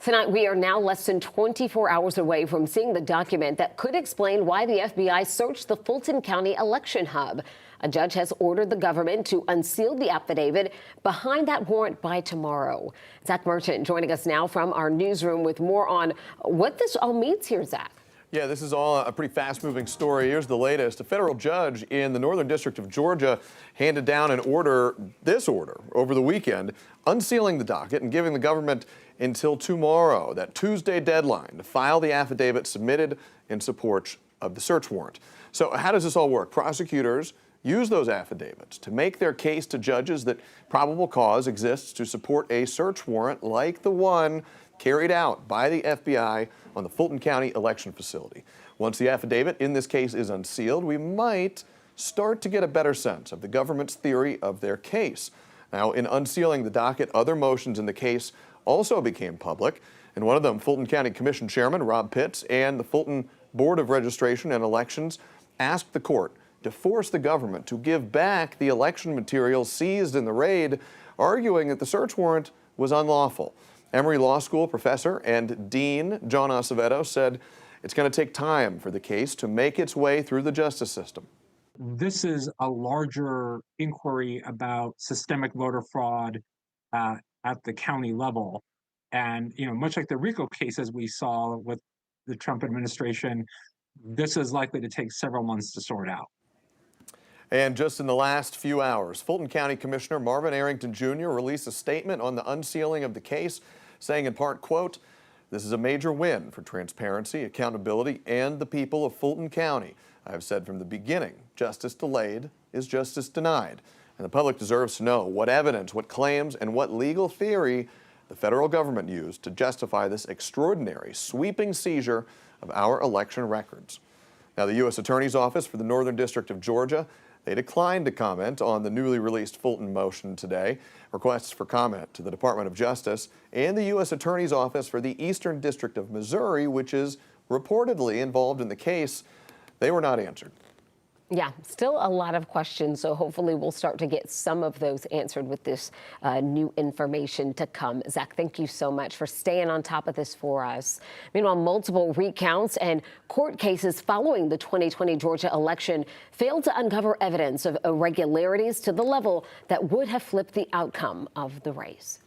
Tonight, we are now less than 24 hours away from seeing the document that could explain why the FBI searched the Fulton County election hub. A judge has ordered the government to unseal the affidavit behind that warrant by tomorrow. Zach Merchant joining us now from our newsroom with more on what this all means here, Zach. Yeah, this is all a pretty fast-moving story. Here's the latest. A federal judge in the Northern District of Georgia handed down an order, over the weekend, unsealing the docket and giving the government until tomorrow, that Tuesday deadline, to file the affidavit submitted in support of the search warrant. So how does this all work? Prosecutors use those affidavits to make their case to judges that probable cause exists to support a search warrant like the one carried out by the FBI on the Fulton County election facility. Once the affidavit in this case is unsealed, we might start to get a better sense of the government's theory of their case. Now, in unsealing the docket, other motions in the case also became public, and one of them, Fulton County Commission Chairman Rob Pitts and the Fulton Board of Registration and Elections asked the court to force the government to give back the election materials seized in the raid, arguing that the search warrant was unlawful. Emory Law School professor and dean John Acevedo said it's going to take time for the case to make its way through the justice system. This is a larger inquiry about systemic voter fraud at the county level. And, much like the RICO cases we saw with the Trump administration, this is likely to take several months to sort out. And just in the last few hours, Fulton County Commissioner Marvin Arrington Jr. released a statement on the unsealing of the case, saying in part, quote, "This is a major win for transparency, accountability, and the people of Fulton County. I have said from the beginning, justice delayed is justice denied. And the public deserves to know what evidence, what claims, and what legal theory the federal government used to justify this extraordinary, sweeping seizure of our election records." Now, the U.S. Attorney's Office for the Northern District of Georgia, they declined to comment on the newly released Fulton motion today. Requests for comment to the Department of Justice and the U.S. Attorney's Office for the Eastern District of Missouri, which is reportedly involved in the case, they were not answered. Yeah, still a lot of questions, so hopefully we'll start to get some of those answered with this new information to come. Zach, thank you so much for staying on top of this for us. Meanwhile, multiple recounts and court cases following the 2020 Georgia election failed to uncover evidence of irregularities to the level that would have flipped the outcome of the race.